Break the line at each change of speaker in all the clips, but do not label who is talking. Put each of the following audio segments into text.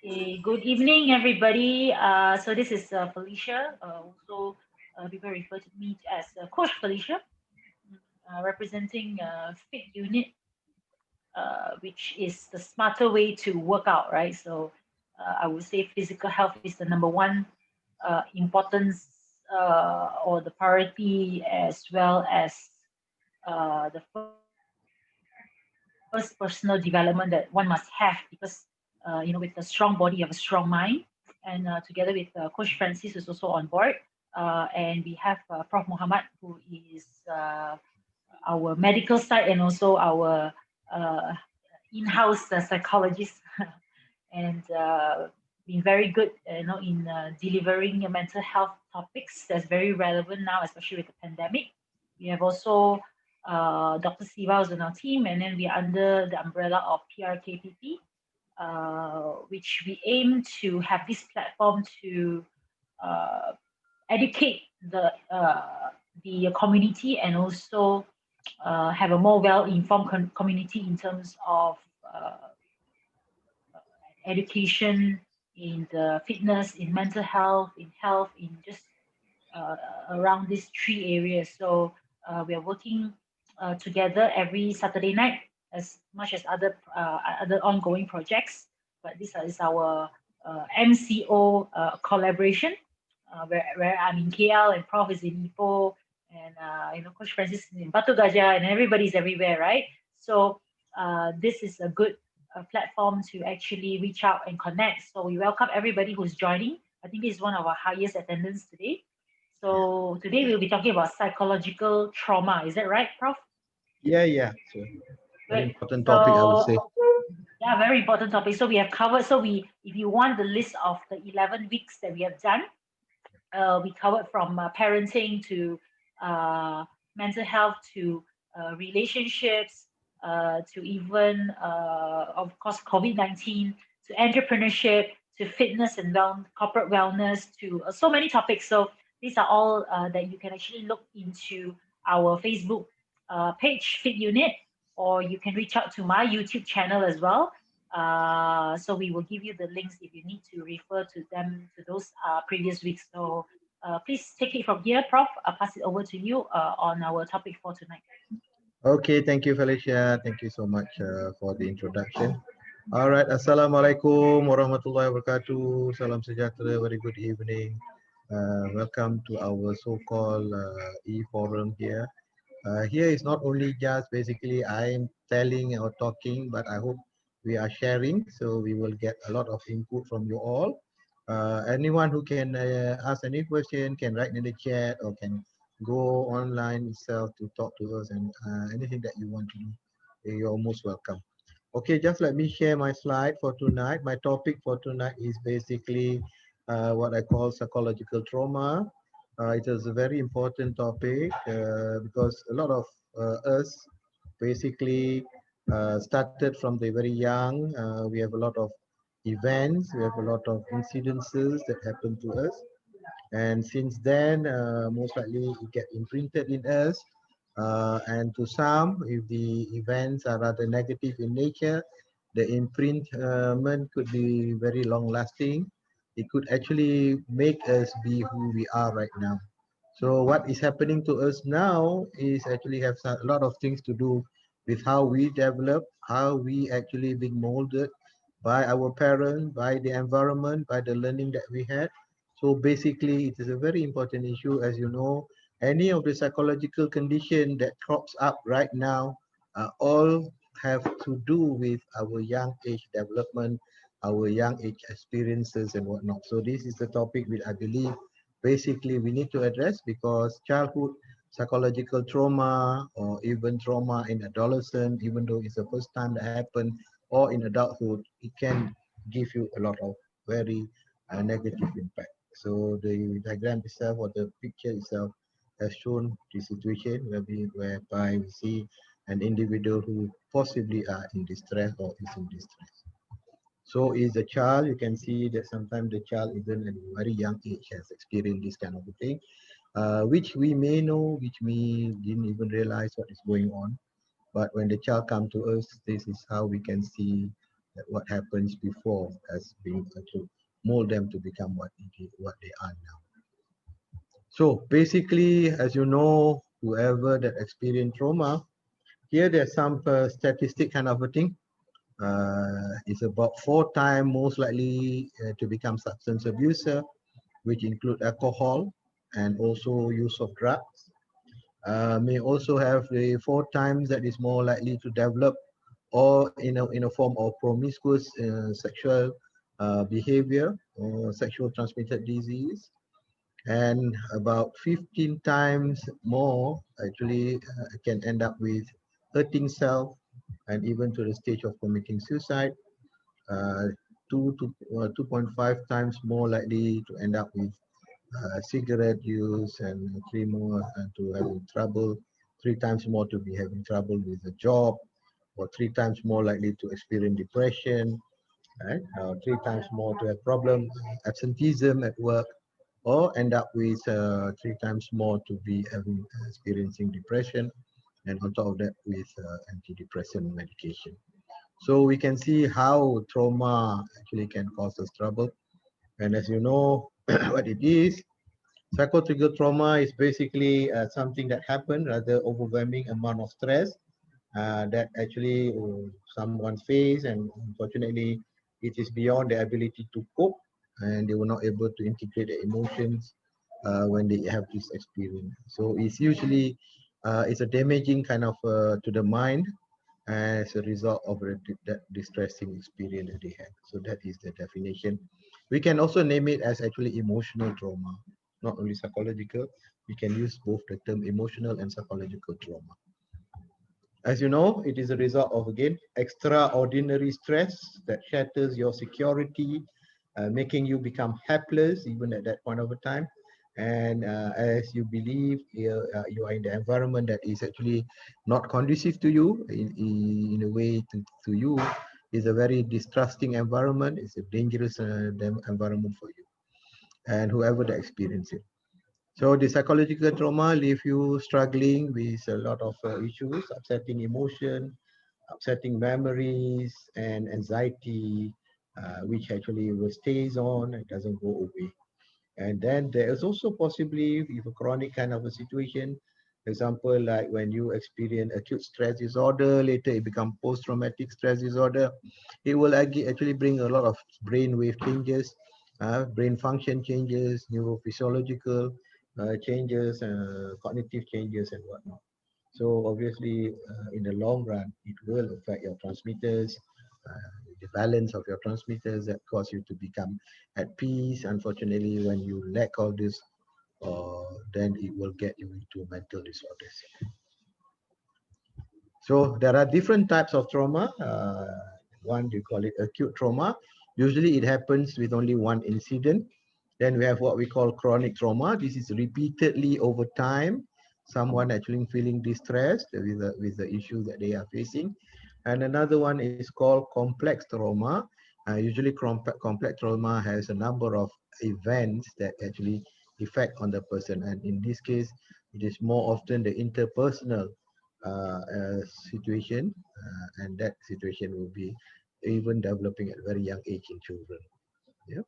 Good evening, everybody. So this is Felicia. Also, people refer to me as Coach Felicia, representing Fit Unit, which is the smarter way to work out, right? So I would say physical health is the number one importance or the priority, as well as the first personal development that one must have because with a strong body, you have a strong mind. And together with Coach Francis, who's also on board, and we have Prof. Muhammad, who is our medical side and also our uh, in-house psychologist, and been very good, in delivering mental health topics that's very relevant now, especially with the pandemic. We have also Dr. Siva is on our team, and then we are under the umbrella of PRKPP, which we aim to have this platform to uh, educate the community and also have a more well-informed community in terms of education in the fitness, in mental health, in just uh, around these three areas. So we are working together every Saturday night, as much as other ongoing projects. But is our MCO collaboration, where I'm in KL and Prof is in Ipoh, and Coach Francis is in Batu Gajah, and everybody's everywhere, right? So this is a good platform to actually reach out and connect. So we welcome everybody who's joining. I think this is one of our highest attendance today.
Yeah,
So today we'll be talking about psychological trauma. Is that right, Prof?
yeah. So very
Great.
important topic, I would
So
say.
yeah, very important topic. So we have covered. If you want the list of the 11 weeks that we have done, we covered from parenting to mental health to relationships to even, of course, COVID-19 to entrepreneurship to fitness and corporate wellness to so many topics. So these are all that you can actually look into our Facebook page, Fit Unit, or you can reach out to my YouTube channel as well. So we will give you the links if you need to refer to them to those previous weeks. So please take it from here, Prof. I'll pass it over to you on our topic for tonight.
Okay, thank you, Felicia. Thank you so much for the introduction. All right, Assalamualaikum warahmatullahi wabarakatuh. Salam sejahtera. Very good evening. Welcome to our so-called e-forum here. Here is not only just basically I'm telling or talking, but I hope we are sharing. So we will get a lot of input from you all. Anyone who can ask any question can write in the chat or can go online itself to talk to us and anything that you want to do. You're most welcome. Okay, just let me share my slide for tonight. My topic for tonight is basically what I call psychological trauma. It is a very important topic because a lot of us basically started from the very young. We have a lot of events, we have a lot of incidences that happen to us. And since then, most likely it get imprinted in us. And to some, if the events are rather negative in nature, the imprintment could be very long lasting. It could actually make us be who we are right now. So what is happening to us now is actually have a lot of things to do with how we develop, how we actually being molded by our parents, by the environment, by the learning that we had. So basically, it is a very important issue. As you know, any of the psychological condition that crops up right now all have to do with our young age development, our young age experiences and whatnot. So this is the topic which I believe basically we need to address because childhood psychological trauma or even trauma in adolescence, even though it's the first time that happened, or in adulthood, it can give you a lot of very negative impact. So the diagram itself or the picture itself has shown the situation whereby we see an individual who possibly are in distress or is in distress. So is a child, you can see that sometimes the child even at a very young age has experienced this kind of a thing, which we may know, which we didn't even realize what is going on. But when the child come to us, this is how we can see that what happens before has been to mold them to become what they are now. So basically, as you know, whoever that experience trauma, here there's some statistic kind of a thing. It's about 4 times most likely to become substance abuser, which include alcohol and also use of drugs. May also have the 4 times that is more likely to develop or in a form of promiscuous sexual behavior or sexual transmitted disease, and about 15 times more actually can end up with hurting self and even to the stage of committing suicide. uh, 2.5 times more likely to end up with cigarette use, and 3 more to having trouble, 3 times more to be having trouble with a job, or 3 times more likely to experience depression, right? 3 times more to have problem absenteeism at work, or end up with 3 times more to be having experiencing depression, and on top of that with antidepressant medication. So we can see how trauma actually can cause us trouble. And as you know, what it is, psychotrigger trauma is basically something that happened, rather overwhelming amount of stress that actually someone face, and unfortunately it is beyond their ability to cope, and they were not able to integrate their emotions when they have this experience. So it's usually it's a damaging kind of to the mind as a result of that distressing experience that they had. So that is the definition. We can also name it as actually emotional trauma, not only psychological. We can use both the term emotional and psychological trauma. As you know, it is a result of, again, extraordinary stress that shatters your security, making you become helpless even at that point of a time. And as you believe you are in the environment that is actually not conducive to you, in a way to you, is a very distrusting environment. It's a dangerous environment for you and whoever that experience it. So the psychological trauma leave you struggling with a lot of issues, upsetting emotion, upsetting memories, and anxiety, which actually will stays on and doesn't go away. And then there is also possibly with a chronic kind of a situation, example like when you experience acute stress disorder, later it become post-traumatic stress disorder. It will actually bring a lot of brain wave changes, brain function changes, neurophysiological changes, cognitive changes, and whatnot. So obviously, in the long run, it will affect your transmitters, the balance of your transmitters that cause you to become at peace. Unfortunately, when you lack all this, then it will get you into mental disorders. So there are different types of trauma. One, you call it acute trauma. Usually it happens with only one incident. Then we have what we call chronic trauma. This is repeatedly over time. Someone actually feeling distressed with the issue that they are facing. And another one is called complex trauma. Usually complex trauma has a number of events that actually affect on the person. And in this case, it is more often the interpersonal situation, and that situation will be even developing at very young age in children. Yeah.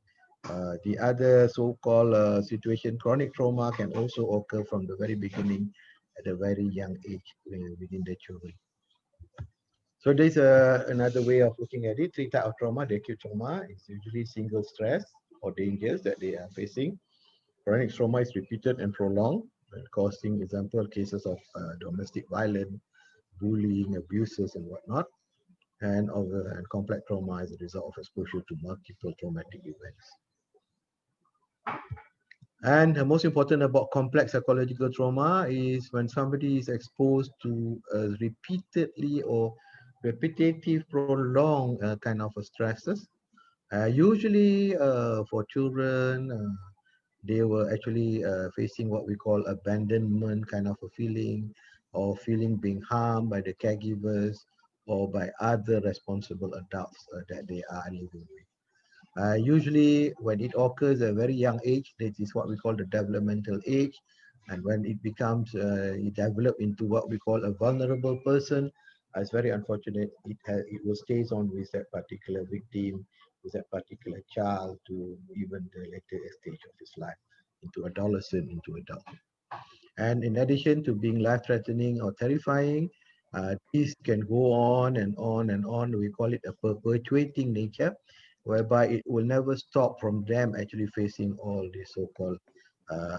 The other so-called situation, chronic trauma, can also occur from the very beginning at a very young age within the children. So there's another way of looking at it. 3 types of trauma. The acute trauma is usually single stress or dangers that they are facing. Chronic trauma is repeated and prolonged, causing, example, cases of domestic violence, bullying, abuses, and whatnot. And complex trauma is a result of exposure to multiple traumatic events. And the most important about complex psychological trauma is when somebody is exposed to repeatedly or repetitive, prolonged kind of stresses. Usually for children, they were actually facing what we call abandonment kind of a feeling, or feeling being harmed by the caregivers or by other responsible adults that they are living with. Usually when it occurs at a very young age, that is what we call the developmental age. And when it becomes, it develop into what we call a vulnerable person, It's very unfortunate. It will stays on with that particular victim, with that particular child to even the later stage of his life, into adolescent, into adult. And in addition to being life-threatening or terrifying, this can go on and on and on. We call it a perpetuating nature, whereby it will never stop from them actually facing all these so-called uh,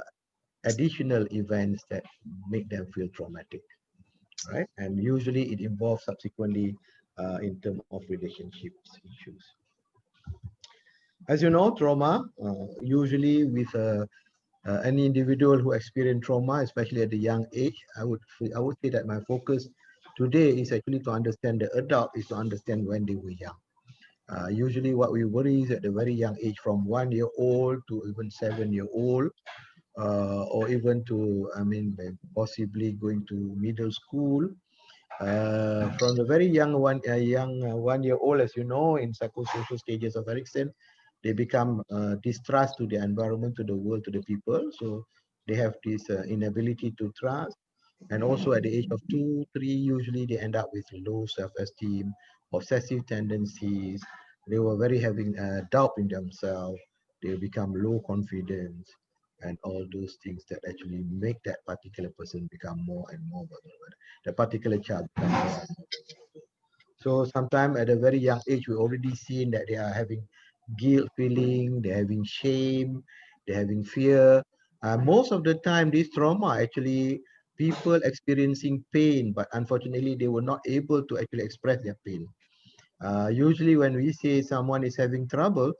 additional events that make them feel traumatic, right? And usually it involves subsequently in terms of relationships issues. As you know, trauma, usually with any individual who experience trauma, especially at a young age, I would say that my focus today is actually to understand the adult, is to understand when they were young. Usually what we worry is at the very young age, from 1 year old to even 7 year old, or even to, I mean, possibly going to middle school. From the very young 1 year old, as you know, in psychosocial stages of Erikson, they become distrust to the environment, to the world, to the people. So they have this inability to trust. And also at the age of 2, 3, usually they end up with low self-esteem, obsessive tendencies. They were very having doubt in themselves. They become low confidence and all those things that actually make that particular person become more and more vulnerable. The particular child become more and more vulnerable. So sometime at a very young age, we already seen that they are having guilt feeling, they're having shame, they're having fear. Most of the time, this trauma actually people experiencing pain, but unfortunately, they were not able to actually express their pain. Usually when we say someone is having trouble,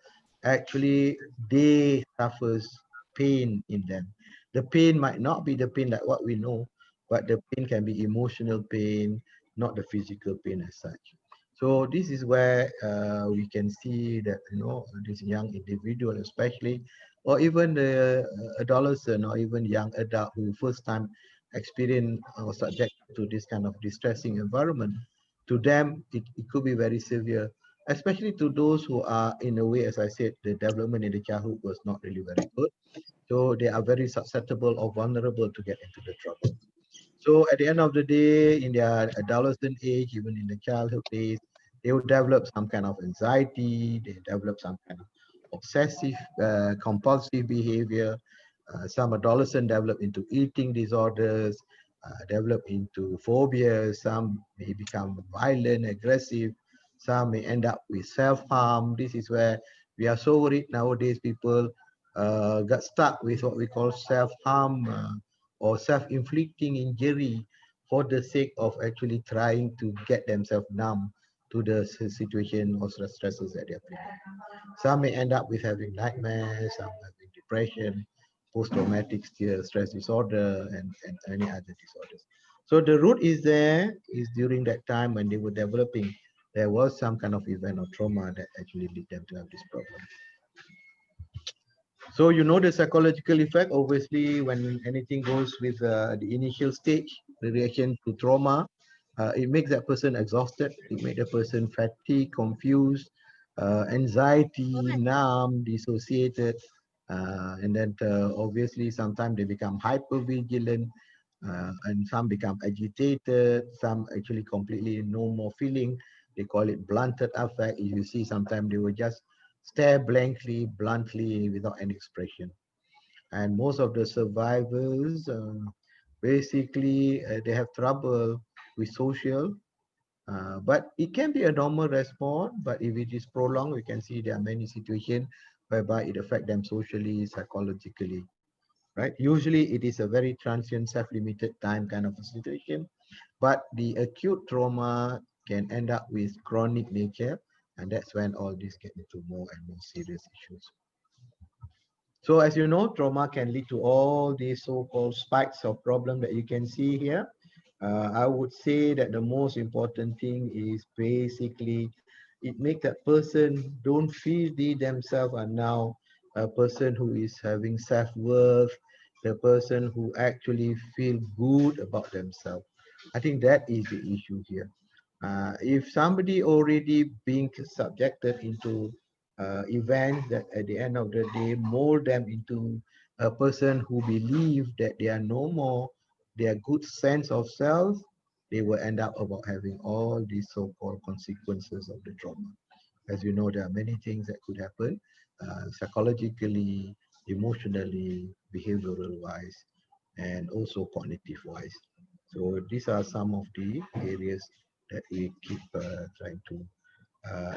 actually they suffers pain in them. The pain might not be the pain like what we know, but the pain can be emotional pain, not the physical pain as such. So this is where we can see that, you know, this young individual especially, or even the adolescent or even young adult who first time experience or subject to this kind of distressing environment, to them it could be very severe, especially to those who are, in a way, as I said, the development in the childhood was not really very good, so they are very susceptible or vulnerable to get into the trouble. So at the end of the day, in their adolescent age, even in the childhood days, they will develop some kind of anxiety, they develop some kind of obsessive, compulsive behavior. Some adolescents develop into eating disorders, develop into phobias. Some may become violent, aggressive. Some may end up with self-harm. This is where we are so worried nowadays. People got stuck with what we call self-harm, or self-inflicting injury for the sake of actually trying to get themselves numb to the situation or stresses that they're feeling. Some may end up with having nightmares, some having depression, post-traumatic stress disorder, and any other disorders. So the root is there, is during that time when they were developing, there was some kind of event or trauma that actually lead them to have this problem. So you know the psychological effect, obviously, when anything goes with the initial stage, the reaction to trauma, it makes that person exhausted, it makes the person fatigued, confused, anxiety, numb, dissociated, and then obviously sometimes they become hyper vigilant, and some become agitated, some actually completely no more feeling. They call it blunted affect. You see, sometimes they will just stare blankly, bluntly, without any expression. And most of the survivors, basically, they have trouble with social. But it can be a normal response. But if it is prolonged, we can see there are many situations whereby it affects them socially, psychologically, right? Usually, it is a very transient, self-limited time kind of a situation. But the acute trauma can end up with chronic nature, and that's when all this get into more and more serious issues. So as you know, trauma can lead to all these so-called spikes of problem that you can see here. I would say that the most important thing is basically it makes that person don't feel they themselves are now a person who is having self-worth, the person who actually feel good about themselves. I think that is the issue here. If somebody already being subjected into events that at the end of the day mold them into a person who believe that they are no more their good sense of self, they will end up about having all these so-called consequences of the trauma. As you know, there are many things that could happen psychologically, emotionally, behavioral wise, and also cognitive wise. So these are some of the areas that we keep trying to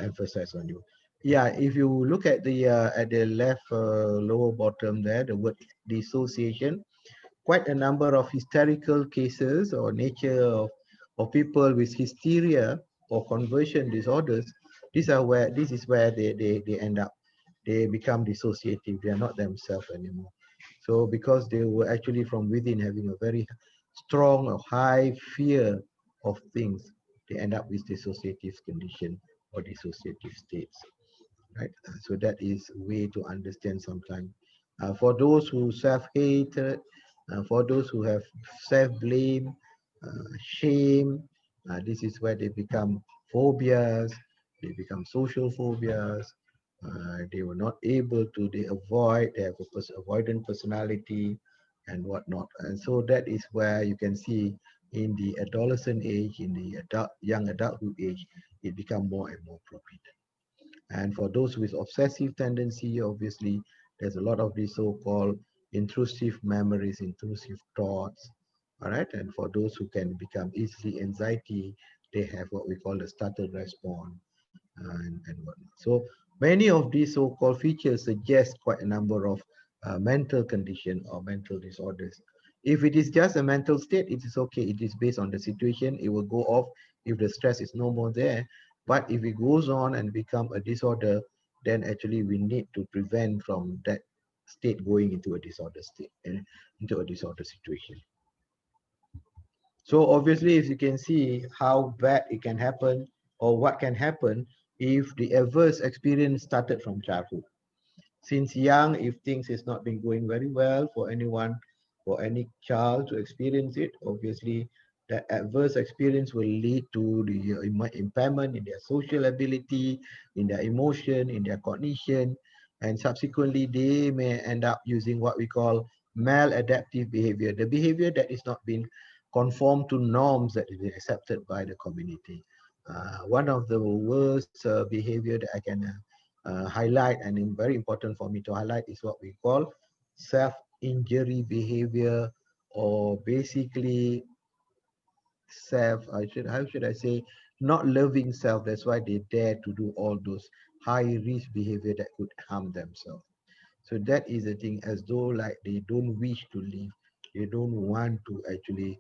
emphasize on you. Yeah, if you look at the left lower bottom there, the word dissociation, quite a number of hysterical cases or nature of people with hysteria or conversion disorders. This is where they end up. They become dissociative. They are not themselves anymore. So because they were actually from within having a very strong or high fear of things, they end up with dissociative condition or dissociative states, right? So that is a way to understand sometimes. For those who self-hate, for those who have self-blame, shame, this is where they become phobias, they become social phobias, they were not able to, they avoid, they have a avoidant personality and whatnot. And so that is where you can see in the adolescent age, in the young adulthood age, it become more and more prominent. And for those with obsessive tendency, obviously, there's a lot of these so-called intrusive memories, intrusive thoughts. All right. And for those who can become easily anxiety, they have what we call the startle response and whatnot. So many of these so-called features suggest quite a number of mental condition or mental disorders. If it is just a mental state, it is okay. It is based on the situation. It will go off if the stress is no more there. But if it goes on and become a disorder, then actually we need to prevent from that state going into a disorder state, into a disorder situation. So obviously, if you can see how bad it can happen or what can happen if the adverse experience started from childhood. Since young, if things is not been going very well for anyone, for any child to experience it, obviously that adverse experience will lead to the impairment in their social ability, in their emotion, in their cognition, and subsequently they may end up using what we call maladaptive behavior, the behavior that is not being conformed to norms that is accepted by the community. One of the worst behavior that I can highlight, and very important for me to highlight, is what we call self-injury behavior, or basically how should I say, not loving self. That's why they dare to do all those high risk behavior that could harm themselves. So that is the thing, as though like they don't wish to live, they don't want to actually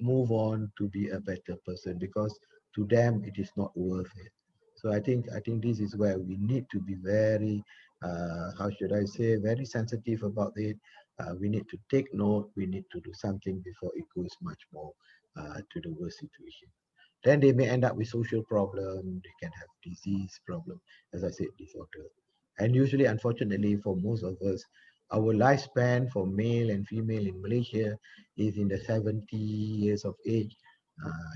move on to be a better person, because to them it is not worth it. So I think this is where we need to be very, how should I say, very sensitive about it. We need to take note. We need to do something before it goes much more to the worst situation. Then they may end up with social problem. They can have disease problem, as I said, disorder. And usually, unfortunately, for most of us, our lifespan for male and female in Malaysia is in the 70 years of age.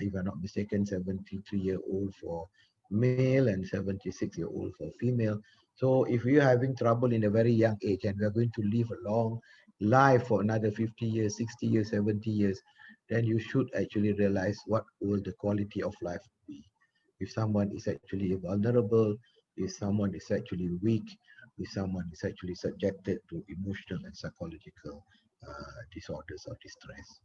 If I'm not mistaken, 73-year-old for male and 76-year-old for female. So if we are having trouble in a very young age and we are going to live a long life for another 50 years, 60 years, 70 years, then you should actually realize what will the quality of life be. If someone is actually vulnerable, if someone is actually weak, if someone is actually subjected to emotional and psychological disorders or distress.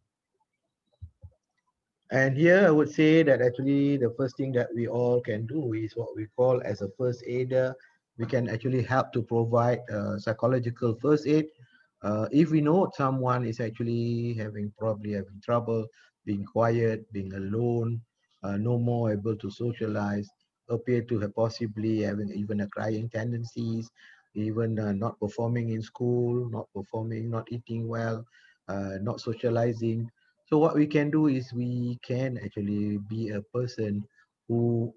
And here I would say that actually the first thing that we all can do is what we call as a first aider. We can actually help to provide psychological first aid. If we know someone is actually probably having trouble being quiet, being alone, no more able to socialize, appear to have possibly having even a crying tendencies, even not performing in school, not performing, not eating well, not socializing. So what we can do is we can actually be a person who,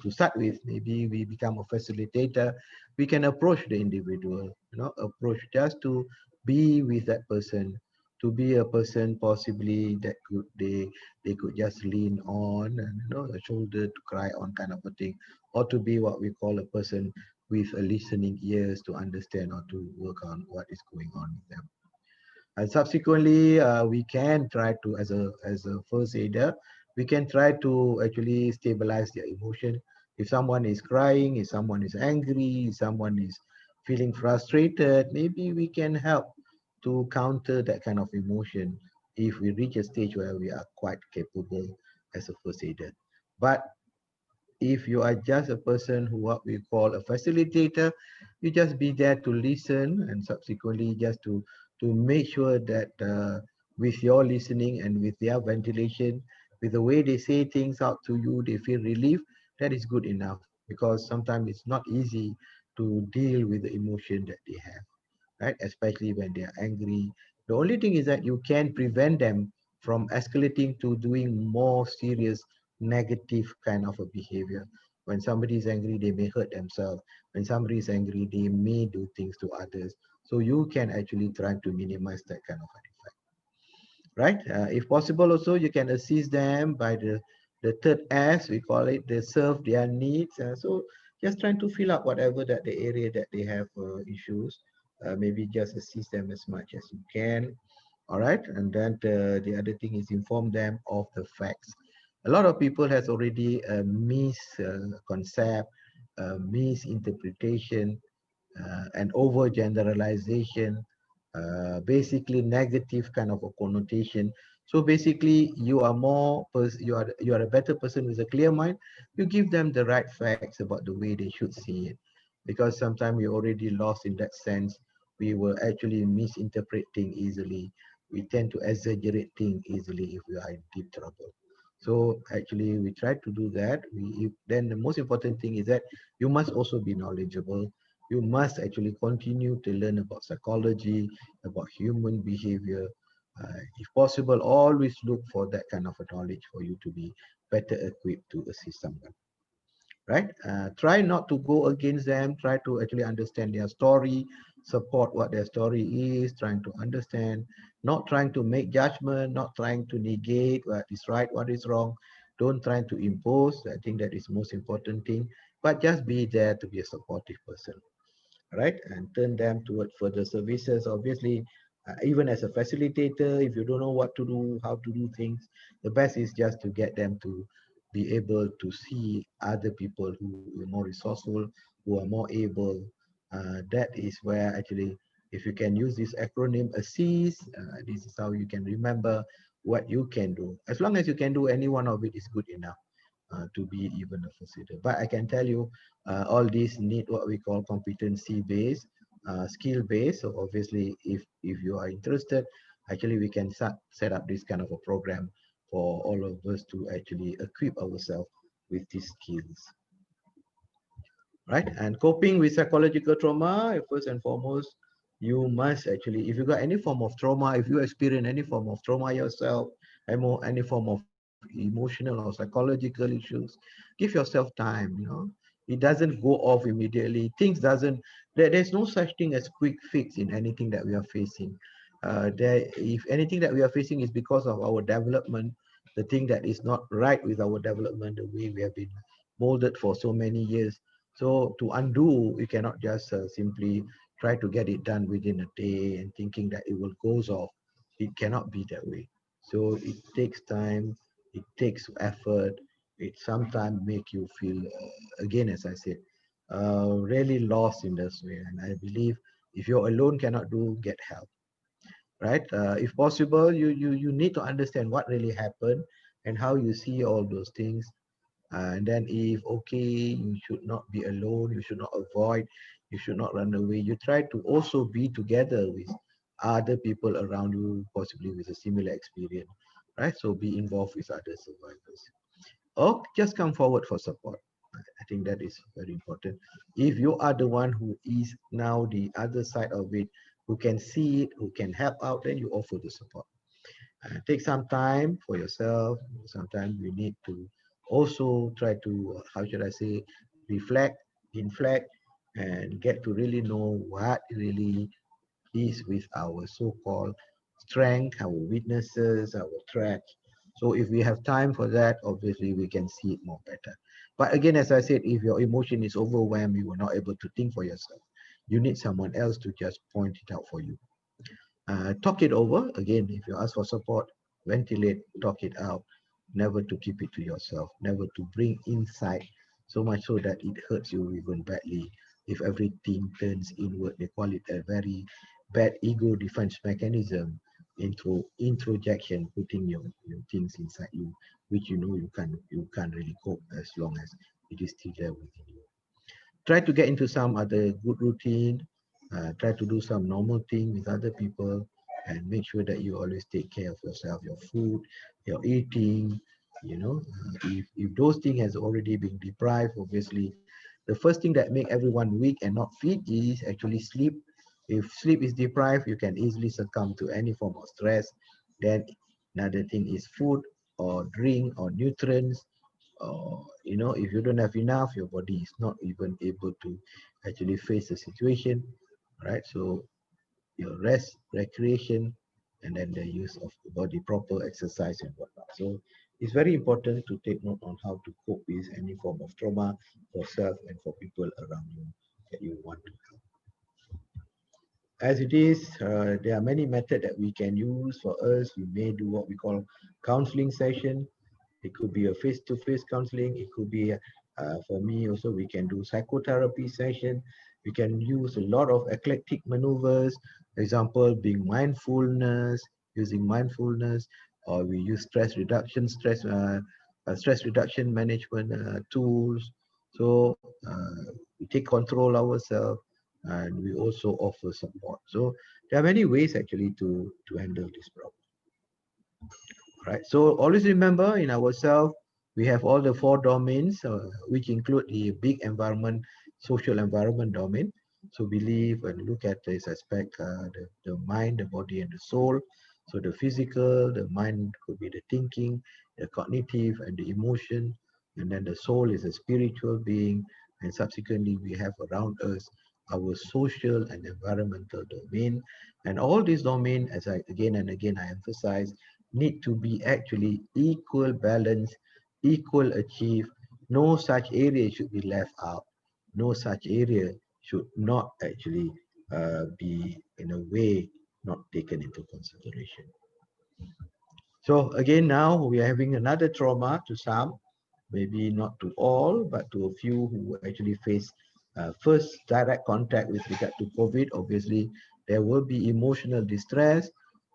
to start with, maybe we become a facilitator. We can approach the individual, approach just to be with that person, to be a person possibly that they could just lean on, and a shoulder to cry on, kind of a thing, or to be what we call a person with a listening ears to understand or to work on what is going on with them. And subsequently, we can try to, as a first aider, we can try to actually stabilize their emotion. If someone is crying, if someone is angry, if someone is feeling frustrated, maybe we can help to counter that kind of emotion if we reach a stage where we are quite capable as a first aider. But if you are just a person who what we call a facilitator, you just be there to listen and subsequently just to make sure that with your listening and with their ventilation, with the way they say things out to you, they feel relief. That is good enough, because sometimes it's not easy to deal with the emotion that they have, right? Especially when they are angry. The only thing is that you can prevent them from escalating to doing more serious negative kind of a behavior. When somebody is angry, they may hurt themselves. When somebody is angry, they may do things to others. So you can actually try to minimize that kind of an effect, right? If possible, also you can assist them by the third S, we call it, the serve their needs. So just trying to fill up whatever that the area that they have issues. Maybe just assist them as much as you can. All right, and then the other thing is inform them of the facts. A lot of people has already misconcept, misinterpretation, and overgeneralization, basically negative kind of a connotation. So basically, you are a better person with a clear mind. You give them the right facts about the way they should see it, because sometimes we already lost in that sense. We will actually misinterpret things easily. We tend to exaggerate things easily if we are in deep trouble. So actually, we try to do that. Then the most important thing is that you must also be knowledgeable. You must actually continue to learn about psychology, about human behavior. If possible, always look for that kind of a knowledge for you to be better equipped to assist someone, right? Try not to go against them. Try to actually understand their story, support what their story is, trying to understand, not trying to make judgment, not trying to negate what is right, what is wrong. Don't try to impose. I think that is most important thing, but just be there to be a supportive person, right? And turn them toward further services. Obviously, even as a facilitator, if you don't know what to do, how to do things, the best is just to get them to be able to see other people who are more resourceful, who are more able. That is where actually, if you can use this acronym ASSIST, this is how you can remember what you can do. As long as you can do any one of it is good enough to be even a facilitator. But I can tell you, all these need what we call competency based, skill based. So obviously, if you are interested, actually we can set up this kind of a program for all of us to actually equip ourselves with these skills, right? And coping with psychological trauma, first and foremost, you must actually, if you got any form of trauma, if you experience any form of trauma yourself, any form of emotional or psychological issues, give yourself time, it doesn't go off immediately. Things doesn't, there's no such thing as quick fix in anything that we are facing. If anything that we are facing is because of our development, the thing that is not right with our development, the way we have been molded for so many years. So to undo, we cannot just simply try to get it done within a day and thinking that it will goes off. It cannot be that way. So it takes time, it takes effort. It sometimes make you feel, again, as I said, really lost in this way. And I believe if you're alone, cannot do, get help, right? If possible, you need to understand what really happened and how you see all those things. And then if okay, you should not be alone, you should not avoid, you should not run away. You try to also be together with other people around you, possibly with a similar experience, right? So be involved with other survivors. Or just come forward for support. I think that is very important. If you are the one who is now the other side of it, who can see it, who can help out, then you offer the support. Take some time for yourself. Sometimes you need to also try to, how should I say, reflect, inflect, and get to really know what really is with our so-called strength, our weaknesses, our threats. So if we have time for that, obviously we can see it more better. But again, as I said, if your emotion is overwhelmed, you are not able to think for yourself. You need someone else to just point it out for you. talk it over. Again, if you ask for support, ventilate, talk it out. Never to keep it to yourself, never to bring inside so much so that it hurts you even badly. If everything turns inward, they call it a very bad ego defense mechanism. Introjection, putting your things inside you, which you can't really cope as long as it is still there within you. Try to get into some other good routine, try to do some normal thing with other people, and make sure that you always take care of yourself, your food, your eating. If those things has already been deprived, obviously the first thing that make everyone weak and not fit is actually sleep. If sleep is deprived, you can easily succumb to any form of stress. Then another thing is food or drink or nutrients. If you don't have enough, your body is not even able to actually face the situation, right? So your rest, recreation, and then the use of the body, proper exercise and whatnot. So it's very important to take note on how to cope with any form of trauma for self and for people around you that you want to help. As it is, there are many methods that we can use. For us, we may do what we call counseling session. It could be a face-to-face counseling. It could be, for me also, we can do psychotherapy session. We can use a lot of eclectic maneuvers. Example, being mindfulness, using mindfulness, or we use stress reduction management tools. So we take control ourselves, and we also offer support. So there are many ways actually to handle this problem. Right. So always remember in ourselves, we have all the four domains, which include the big environment, social environment domain. So believe and look at this aspect, the mind, the body, and the soul. So the physical, the mind could be the thinking, the cognitive, and the emotion. And then the soul is a spiritual being. And subsequently, we have around us our social and environmental domain. And all these domain, as I again and again I emphasize, need to be actually equal balance, equal achieve. No such area should be left out. No such area should not actually be in a way not taken into consideration. So again, now we are having another trauma to some, maybe not to all, but to a few who actually face first direct contact with regard to COVID. Obviously, there will be emotional distress.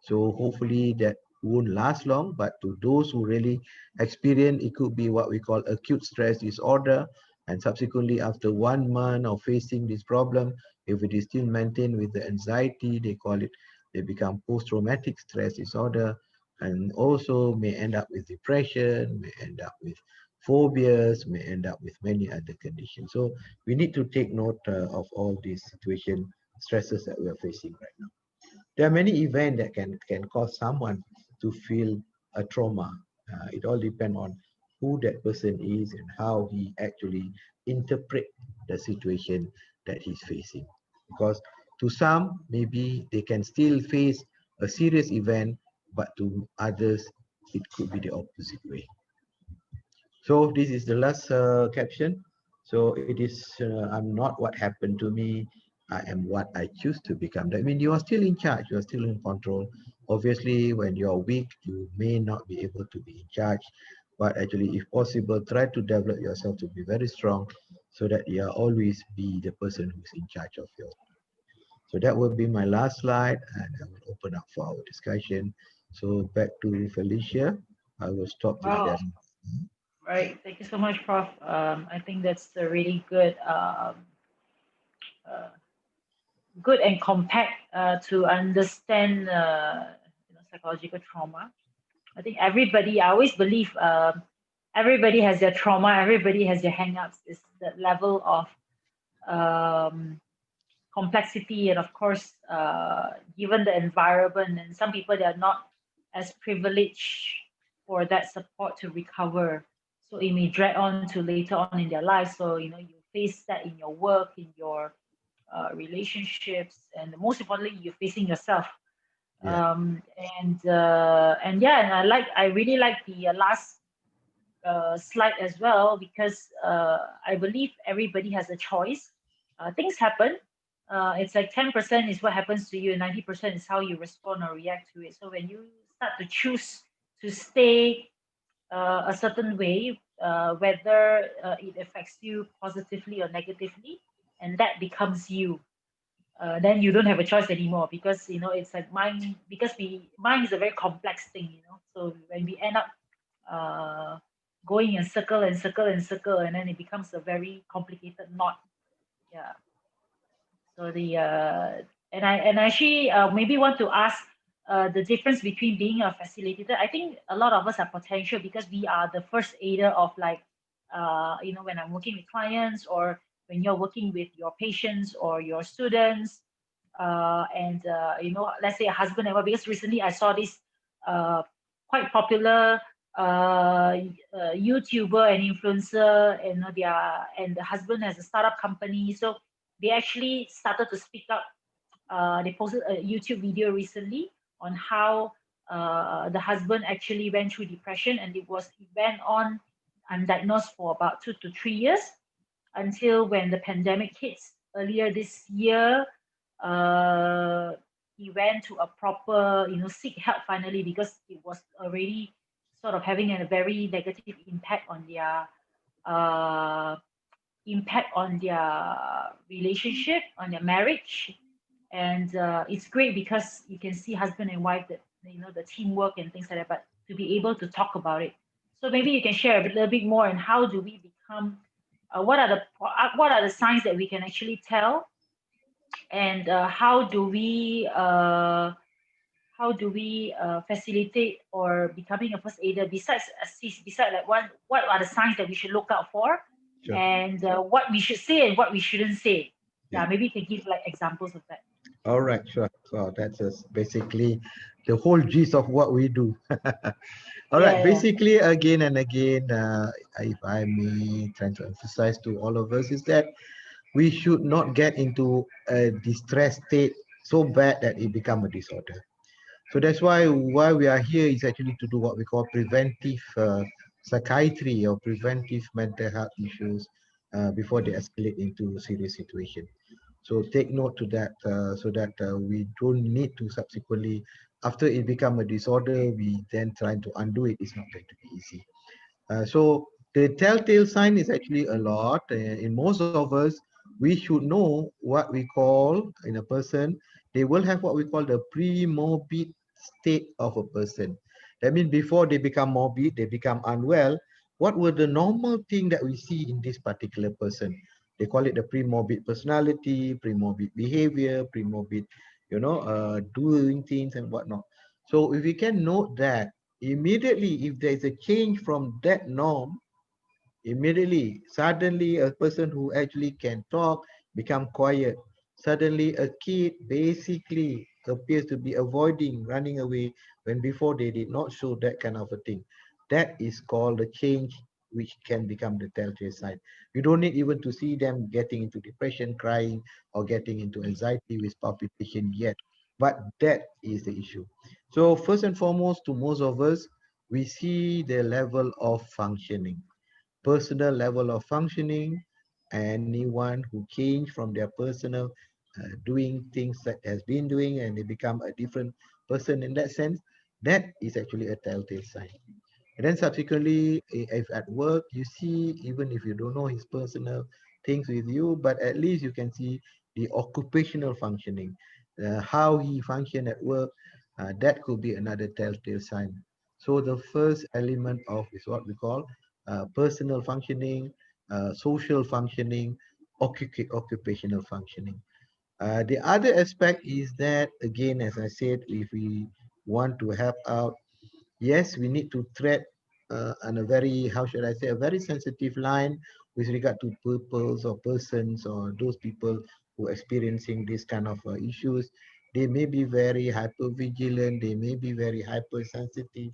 So hopefully that won't last long, but to those who really experience, it could be what we call acute stress disorder. And subsequently, after 1 month of facing this problem, if it is still maintained with the anxiety, they call it, they become post-traumatic stress disorder, and also may end up with depression, may end up with phobias, may end up with many other conditions. So we need to take note of all these situation stresses that we are facing right now. There are many events that can cause someone to feel a trauma. It all depends on who that person is and how he actually interpret the situation that he's facing. Because to some, maybe they can still face a serious event, but to others, it could be the opposite way. So this is the last caption. So it is, I'm not what happened to me. I am what I choose to become. That means you are still in charge. You are still in control. Obviously, when you are weak, you may not be able to be in charge. But actually, if possible, try to develop yourself to be very strong so that you are always be the person who's in charge of your. So that will be my last slide, and I will open up for our discussion. So back to Felicia. I will stop the
Wow.
sharing.
Right. Thank you so much, Prof. I think that's a really uh, good and compact to understand psychological trauma. I think everybody, I always believe everybody has their trauma, everybody has their hang-ups. It's that level of um, complexity, and of course, given the environment, and some people, they are not as privileged for that support to recover. So it may drag on to later on in their life. So, you face that in your work, in your relationships, and most importantly, you're facing yourself.
Yeah.
And yeah, and I really like the last slide as well, because I believe everybody has a choice. Things happen, It's like 10% is what happens to you, and 90% is how you respond or react to it. So when you start to choose to stay a certain way, whether it affects you positively or negatively, and that becomes you, then you don't have a choice anymore, because it's like mind, because we mind is a very complex thing, so when we end up uh, going in circle and circle and circle, and then it becomes a very complicated knot. Yeah. So the and I actually maybe want to ask the difference between being a facilitator. I think a lot of us are potential, because we are the first aider of, like, when I'm working with clients, or when you're working with your patients or your students, and let's say a husband and wife. Because recently I saw this uh, quite popular YouTuber and influencer, and and the husband has a startup company, so they actually started to speak up. They posted a YouTube video recently on how the husband actually went through depression, and it went on undiagnosed for about 2 to 3 years, until when the pandemic hits earlier this year. Uh, he went to a proper, seek help finally, because it was already sort of having a very negative uh, impact on their relationship, on their marriage. And it's great because you can see husband and wife, that the teamwork and things like that, but to be able to talk about it. So maybe you can share a little bit more, and how do we become, what are the signs that we can actually tell, and how do we facilitate or becoming a first aider, besides assist, beside, like, what are the signs that we should look out for,
Sure.
and what we should say and what we shouldn't say.
Yeah.
Yeah, maybe you can give like examples of that.
All right, sure. So that's just basically the whole gist of what we do. All right,
Yeah, yeah,
basically, again and again, if I may try to emphasize to all of us, is that we should not get into a distressed state so bad that it become a disorder. So that's why we are here is actually to do what we call preventive psychiatry, or preventive mental health issues before they escalate into serious situation. So take note to that, so that we don't need to subsequently, after it become a disorder, we then trying to undo it is not going to be easy. So the telltale sign is actually a lot. In most of us, we should know what we call in a person. They will have what we call the pre-morbid state of a person. That means before they become morbid, they become unwell. What were the normal thing that we see in this particular person? They call it the pre-morbid personality, pre-morbid behavior, pre-morbid, doing things and whatnot. So if we can note that, immediately, if there is a change from that norm, immediately, suddenly a person who actually can talk become quiet. Suddenly a kid basically appears to be avoiding, running away, when before they did not show that kind of a thing. That is called a change, which can become the telltale sign. You don't need even to see them getting into depression, crying, or getting into anxiety with palpitation yet. But that is the issue. So first and foremost, to most of us, we see the level of functioning, personal level of functioning. Anyone who change from their personal doing things that has been doing, and they become a different person in that sense, that is actually a telltale sign. And then subsequently, if at work, you see, even if you don't know his personal things with you, but at least you can see the occupational functioning, how he function at work, that could be another telltale sign. So the first element of is what we call personal functioning, social functioning, occupational functioning. The other aspect is that, again, as I said, if we want to help out, yes, we need to tread on a very, how should I say, a very sensitive line with regard to pupils or persons or those people who are experiencing this kind of issues. They may be very hyper vigilant. They may be very hypersensitive.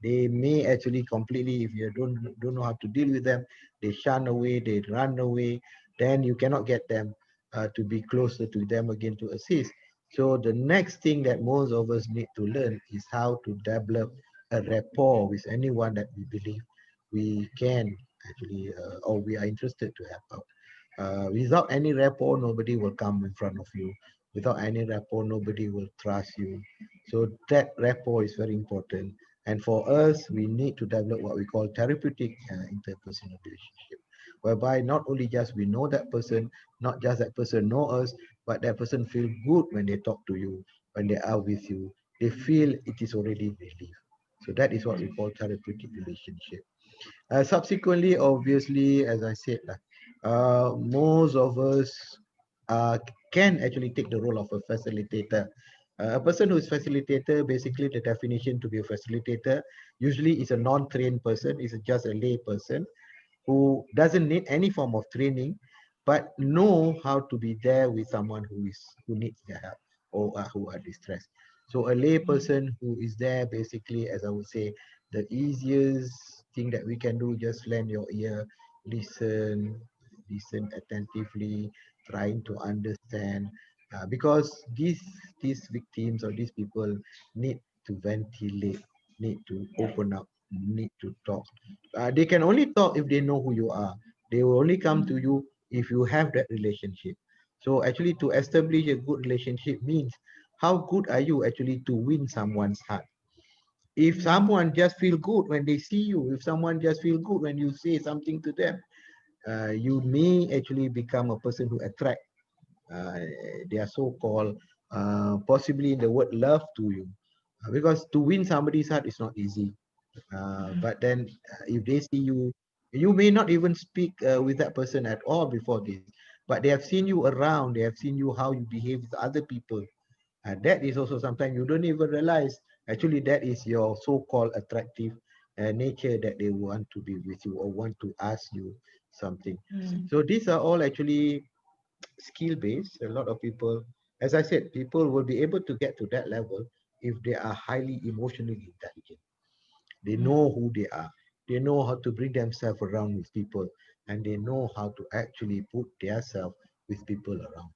They may actually completely, if you don't know how to deal with them, they shun away, they run away. Then you cannot get them to be closer to them again to assist. So the next thing that most of us need to learn is how to develop a rapport with anyone that we believe we can actually, or we are interested to help out. Without any rapport, nobody will come in front of you. Without any rapport, nobody will trust you. So that rapport is very important. And for us, we need to develop what we call therapeutic interpersonal relationship, whereby not only just we know that person, not just that person know us, but that person feel good when they talk to you, when they are with you. They feel it is already relief. So that is what we
Mm.
call therapeutic relationship. Subsequently, obviously, as I said, most of us uh, can actually take the role of a facilitator. A person who is facilitator, basically the definition to be a facilitator, usually is a non-trained person, is just a lay person who doesn't need any form of training, but know how to be there with someone who needs their help or who are distressed. So a lay
Mm.
person who is there, basically, as I would say, the easiest thing that we can do, just lend your ear, listen, listen attentively, trying to understand, because these victims or these people need to ventilate, need to
Yeah.
open up, need to talk. They can only talk if they know who you are. They will only come to
Mm.
you if you have that relationship. So actually, to establish a good relationship means how good are you actually to win someone's heart. If
Mm.
someone just feel good when they see you, if someone just feel good when you say something to them, you may actually become a person who attract uh, their so-called possibly the word love to you. Because to win somebody's heart is not easy.
Mm.
But then if they see you, you may not even speak with that person at all before this, but they have seen you around, they have seen you how you behave with other people. That is also sometimes you don't even realize. Actually, that is your so-called attractive nature that they want to be with you or want to ask you something.
Mm.
So these are all actually skill based. A lot of people, as I said, people will be able to get to that level if they are highly emotionally intelligent. They
Mm.
know who they are. They know how to bring themselves around with people, and they know how to actually put themselves with people around.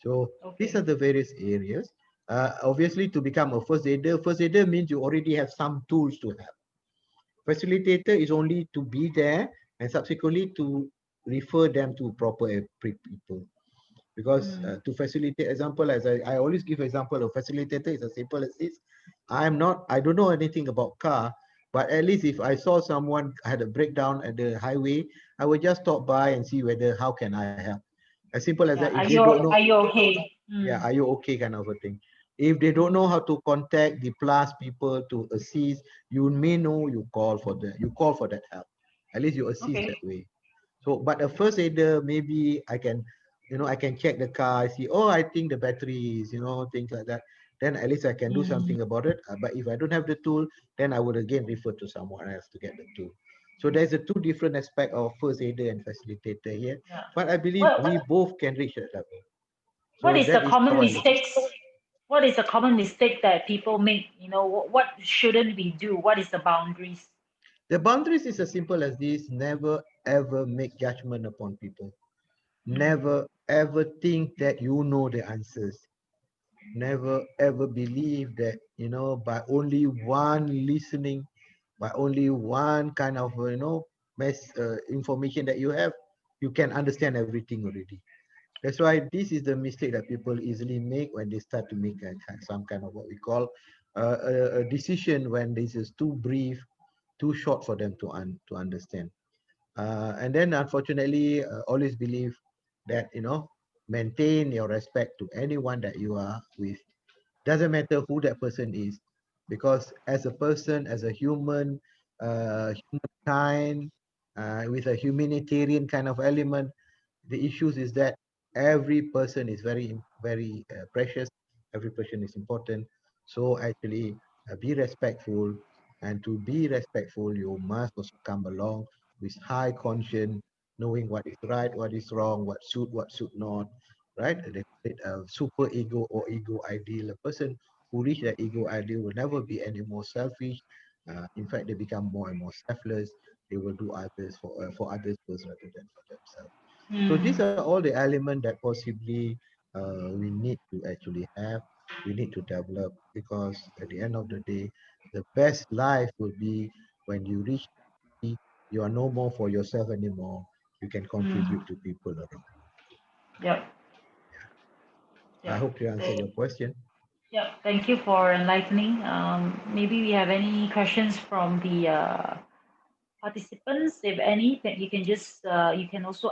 So these are
Okay.
the various areas. Obviously, to become a first aider means you already have some tools to have. Facilitator is only to be there and subsequently to refer them to proper people. Because
Mm.
to facilitate example, as I always give example of facilitator is as simple as this. I don't know anything about car, but at least if I saw someone had a breakdown at the highway, I would just stop by and see whether how can I help. As simple as that.
Yeah.
If they don't know,
Are you okay?
yeah,
Mm.
are you okay, kind of a thing. If they don't know
Mm.
how to contact the plus people to assist, you may know you call for that help. At least you assist
Okay.
that way. So, but a first aider, maybe I can, I can check the car. I see, oh, I think the battery is, things like that. Then at least I can do
Mm.
something about it. But if I don't have the tool, then I would again refer to someone else to get the tool. So there's a two different aspect of first aider and facilitator here.
Yeah.
But I believe
What
we both can reach that level.
what
So
is the
that is
common
how I look.
mistakes? What is the common mistake that people make? What shouldn't we do? What is the boundaries?
The boundaries is as simple as this: never ever make judgment upon people.
Mm.
Never ever think that you know the answers. Never ever believe that, by only one listening, by only one kind of, information that you have, you can understand everything already. That's why this is the mistake that people easily make when they start to make some kind of what we call a decision when this is too brief, too short for them to understand. And then unfortunately, always believe that, maintain your respect to anyone that you are with. Doesn't matter who that person is, because as a person, as a humankind, with a humanitarian kind of element, the issues is that every person is very precious. Every person is important. So actually, be respectful, and to be respectful, you must also come along with high conscience, knowing what is right, what is wrong, what should not, right? They call it a super ego or ego ideal. A person who reach that ego ideal will never be any more selfish. In fact, they become more and more selfless. They will do others for others first rather than for themselves. So these
Mm.
are all the elements that possibly we need to actually have, we need to develop, because at the end of the day, the best life will be when you reach, you are no more for yourself anymore. you can
Mm.
contribute to people around.
Yep.
I
Yep.
hope you
So,
answered your question.
yep. Thank you for enlightening. Maybe we have any questions from the participants, if any, that you can just you can also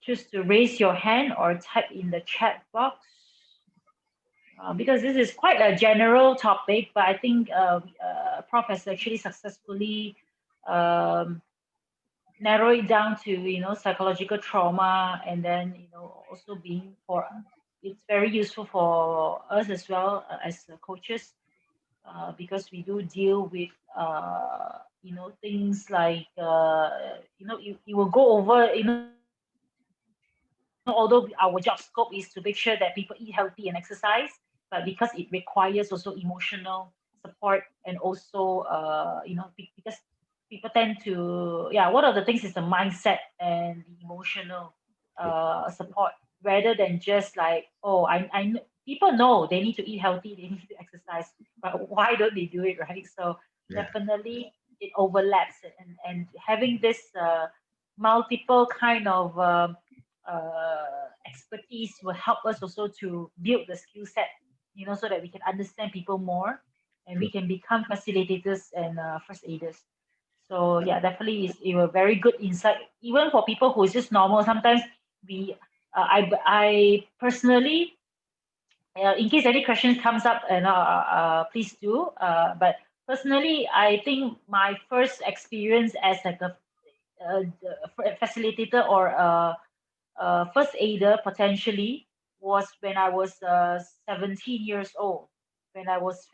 choose to raise your hand or type in the chat box. Because this is quite a general topic, but I think Prof has actually successfully um, narrow it down to psychological trauma, and then also being for it's very useful for us as well as coaches, because we do deal with things like you will go over, although our job scope is to make sure that people eat healthy and exercise, but because it requires also emotional support, and also because people tend to, yeah, one of the things is the mindset and the emotional
Yep.
support, rather than just like, oh, people know they need to eat healthy, they need to exercise, but why don't they do it, right? So
Yeah.
definitely it overlaps, and having this multiple kind of expertise will help us also to build the skill set, so that we can understand people more, and we
Sure.
can become facilitators and first aiders. So yeah, definitely is a very good insight. Even for people who is just normal, sometimes we, I personally, in case any questions comes up, please do. But personally, I think my first experience as like a facilitator or first aider potentially was when I was 17 years old. When I was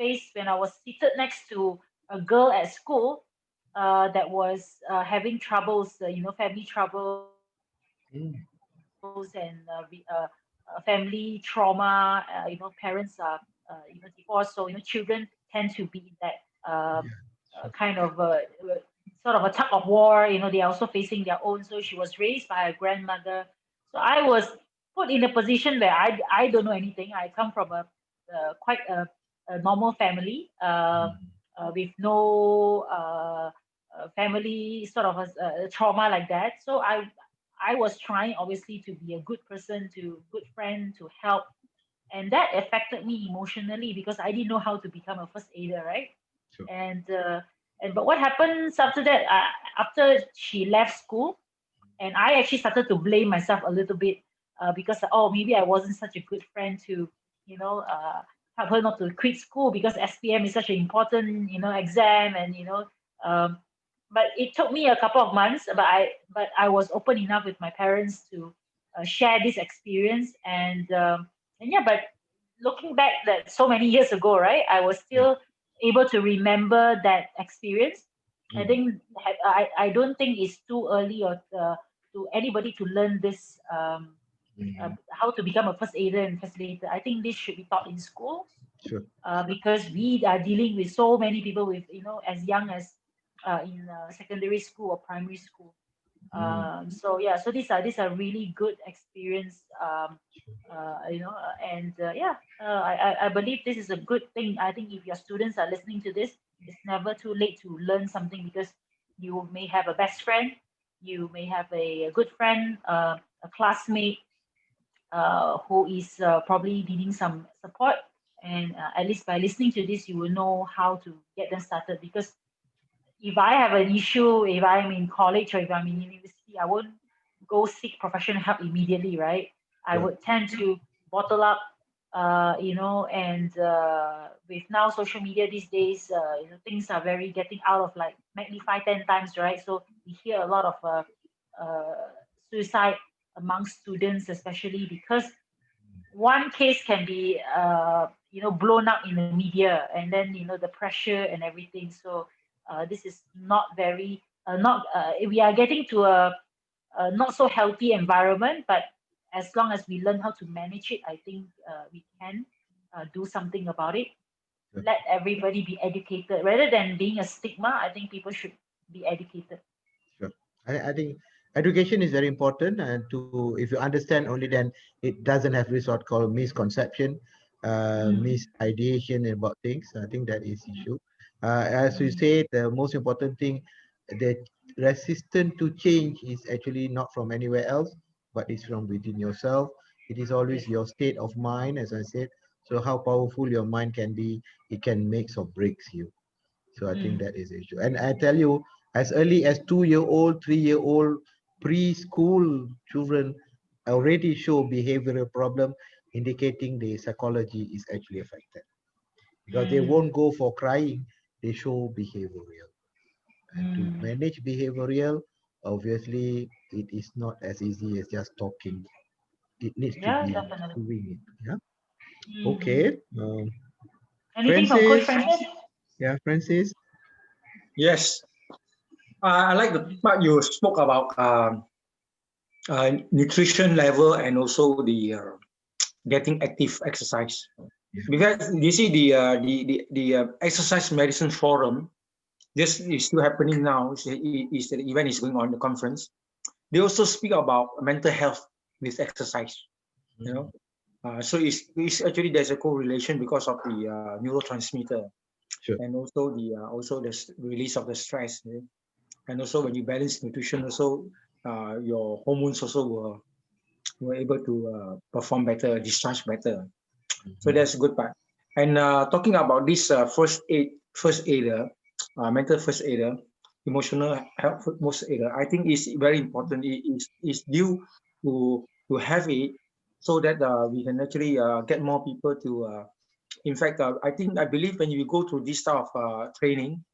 seated next to a girl at school that was having troubles, family troubles and
Mm.
family trauma. Parents are divorced, so children tend to be in that
Yeah. Sure.
kind of sort of a tug of war. They are also facing their own. So she was raised by a grandmother. So I was put in a position where I don't know anything. I come from a quite a normal family,
Mm.
with no family sort of a trauma like that. So I was trying obviously to be a good person, to good friend, to help, and that affected me emotionally because I didn't know how to become a first aider, right?
Sure.
And but what happens after that? After she left school, and I actually started to blame myself a little bit, because oh, maybe I wasn't such a good friend to you know uh, help her not to quit school, because SPM is such an important exam, and um, but it took me a couple of months, but I was open enough with my parents to share this experience, and yeah, but looking back, that so many years ago, right, I was
Yeah.
still able to remember that experience. I
Mm.
think I don't think it's too early or to anybody to learn this,
Mm.
how to become a first aider and facilitator. I think this should be taught in schools,
Sure.
because we are dealing with so many people with as young as in secondary school or primary school.
Mm.
So yeah, so these are really good experience. And yeah, I believe this is a good thing. I think if your students are listening to this, it's never too late to learn something, because you may have a best friend, you may have a good friend, a classmate who is probably needing some support. And at least by listening to this, you will know how to get them started. Because if I have an issue, if I'm in college or if I'm in university, I won't go seek professional help immediately, right? I
Yeah.
would tend to bottle up, and with now social media these days, things are very getting out of like magnify 10 times, right? So we hear a lot of uh, suicide among students, especially because one case can be blown up in the media, and then the pressure and everything. So this is not very not we are getting to a not so healthy environment, but as long as we learn how to manage it, I think we can do something about it.
Sure.
Let everybody be educated rather than being a stigma. I think people should be educated.
Sure. I think education is very important, and to if you understand only then it doesn't have this what called misconception,
Mm,
misideation about things. I think that is issue. As we
mm,
say, the most important thing that resistant to change is actually not from anywhere else, but it's from within yourself. It is always
Yes.
your state of mind, as I said. So how powerful your mind can be, it can make or breaks you. So I think
Mm.
that is the issue. And I tell you, as early as 2 year old, 3 year old, preschool children already show behavioral problem, indicating the psychology is actually affected. Because they
Mm.
won't go for crying, they show behavioral. And to
Mm.
manage behavioral, obviously, it is not as easy as just talking. It needs to
Yeah,
be
definitely.
doing it. Yeah.
Mm.
Okay.
Anything from Coach
Francis.
Francis?
Yeah, Francis.
Yes, I like the part you spoke about nutrition level and also the getting active exercise.
Yeah.
Because you see the exercise medicine forum, this is still happening now. Is the event is going on, the conference. They also speak about mental health with exercise. You know, so it's actually there's a correlation because of the neurotransmitter
Sure.
and also the release of the stress. And also when you balance nutrition, also your hormones also were able to perform better, discharge better. So
Mhm.
that's a good part. And talking about this first aider, mental first aider, emotional health first aider, I think is very important. It is due to have it so that we can actually get more people to. In fact, I believe when you go through this type of training,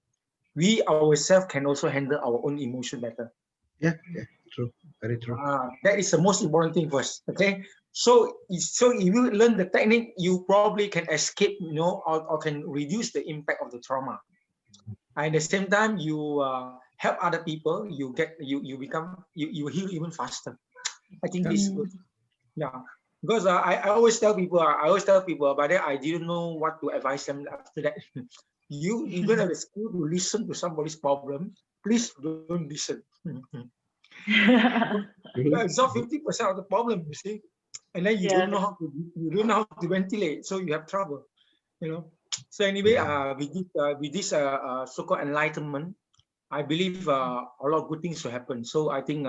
we ourselves can also handle our own emotion better.
Yeah, yeah, true. Very true.
That is the most important thing first. Okay, so if you learn the technique, you probably can escape, or can reduce the impact of the trauma. And at the same time, you help other people. You heal even faster. I think
Yeah.
this is
Mm.
good. Yeah, because I always tell people, but then I didn't know what to advise them after that. You don't have the skill to listen to somebody's problem. Please don't listen.
Good.
Solve 50% of the problem, you see, and then
Yeah.
you don't know how to ventilate, so you have trouble, you know. So anyway, with this so-called enlightenment, I believe a lot of good things will happen. So I think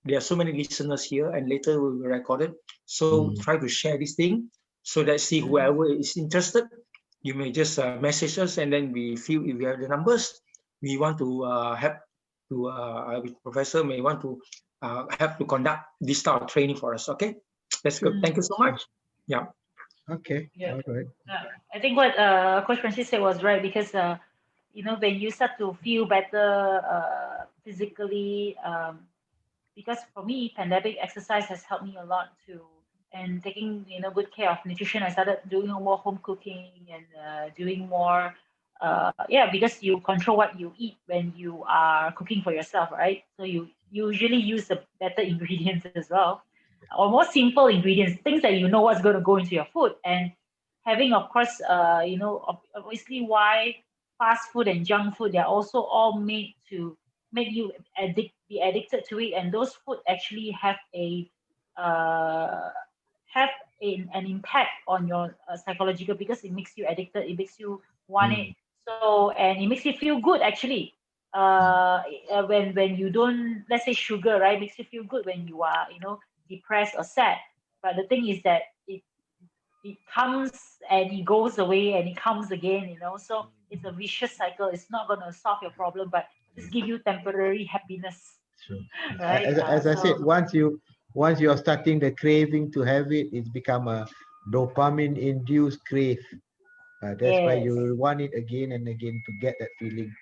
there are so many listeners here, and later we will record it. So
Mm.
try to share this thing so that see
Mm.
whoever is interested, you may just message us, and then we feel if we have the numbers, we want to help to with professor may want to help to conduct this type of training for us. Okay, that's good.
Mm.
Thank you so
Sure.
much. Yeah.
Okay.
Yeah.
All right.
I think what Coach Francis said was right because when you start to feel better physically, because for me, pandemic exercise has helped me a lot too. And taking good care of nutrition, I started doing more home cooking and doing more. Yeah, because you control what you eat when you are cooking for yourself, right? So you usually use the better ingredients as well, or more simple ingredients, things that you know what's going to go into your food. And having, of course, obviously why fast food and junk food, they're also all made to make you be addicted to it, and those food actually uh, have an impact on your psychological, because it makes you addicted, it makes you want it.
Mm.
So, and it makes you feel good actually.
Mm.
When you don't, let's say sugar, right, makes you feel good when you are depressed or sad. But the thing is that it comes and it goes away and it comes again, so it's a vicious cycle. It's not going to solve your problem, but just give you temporary happiness.
Sure.
Right.
As I said,
So
once you are starting the craving to have it, it's become a dopamine induced crave. That's why
yes.
you want it again and again to get that feeling.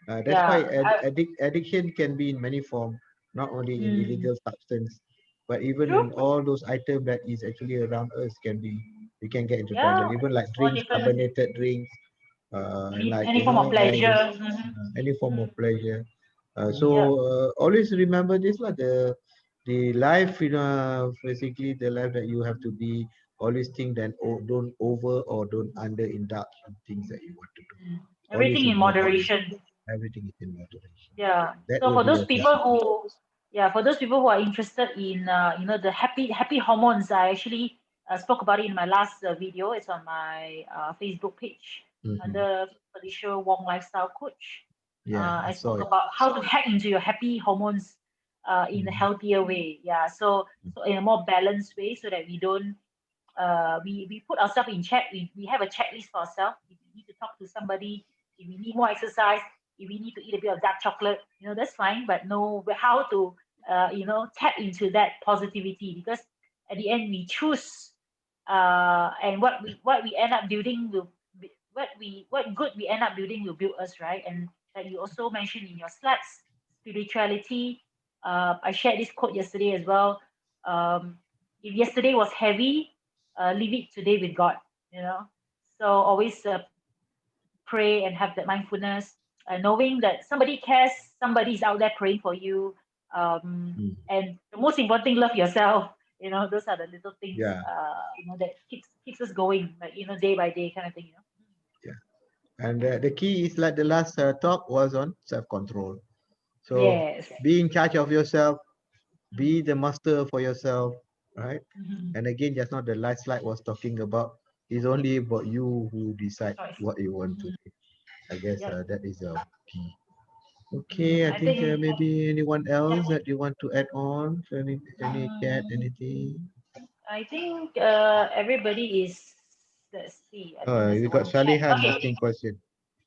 That's why
Yeah.
addiction can be in many forms, not only in
Mm,
illegal substance, but even
true.
in all those items that is actually around us can be, we can get into trouble.
Yeah.
Even like
All
drinks,
different.
carbonated drinks, like
Any form of
all
pleasure.
those any form
Mm,
of pleasure. So
yeah.
always remember this lah, the life, basically the life that you have to be always think that, don't over or don't under indulge in things that you want to do.
Mm.
Always
Everything
in
in
moderation.
moderation.
Everything is in moderation.
Yeah.
That
So
will
for
be
those
a
people
discipline.
who, yeah, for those people who are interested in, the happy hormones, I actually spoke about it in my last video. It's on my Facebook page
Mhm.
under Felicia Wong Lifestyle Coach.
Yeah, I
I
saw
spoke
it.
about how to hack into your happy hormones in a
Mhm.
healthier way. Yeah, so in a more balanced way, so that we don't we put ourselves in check. We have a checklist for ourselves. If we need to talk to somebody, if we need more exercise, if we need to eat a bit of dark chocolate, that's fine. But know how to tap into that positivity, because at the end we choose, and what we end up building will what good we end up building will build us, right? And like you also mentioned in your slides, spirituality. I shared this quote yesterday as well. If yesterday was heavy, leave it today with God. You know, so always pray and have that mindfulness, knowing that somebody cares, somebody is out there praying for you,
Mm.
and the most important thing, love yourself. Those are the little things
Yeah,
that keeps us going, like day by day kind of thing.
yeah. And the key is like the last talk was on self-control. So
Yes.
be in charge of yourself, be
Mm.
the master for yourself, right?
Mhm.
And again, just now the last slide was talking about it's only about you who decide
Choice.
what you want to
Mhm.
do. I guess
Yep.
that is a key. Okay, I
I
think
think.
maybe anyone
Yep.
else that you want to add on? So any chat,
Mm,
anything?
I think everybody is. Let's see. I think
Oh,
there's
we
the
got
one chat.
Salihan
Okay.
asking question.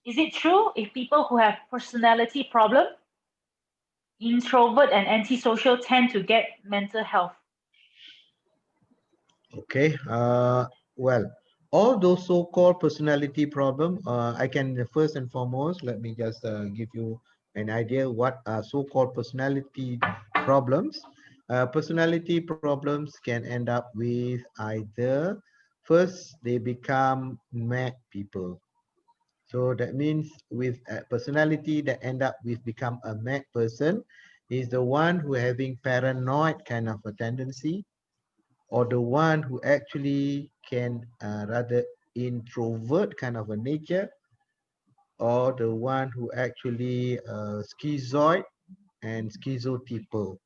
Is it true if people who have personality problem, introvert and antisocial, tend to get mental health?
Okay. Well, all those so-called personality problem, I can first and foremost, let me just give you an idea what are so-called personality problems. Personality problems can end up with either first they become mad people. So that means with a personality that end up with become a mad person is the one who having paranoid kind of a tendency, or the one who actually can rather introvert kind of a nature, or the one who actually schizoid and schizotypal.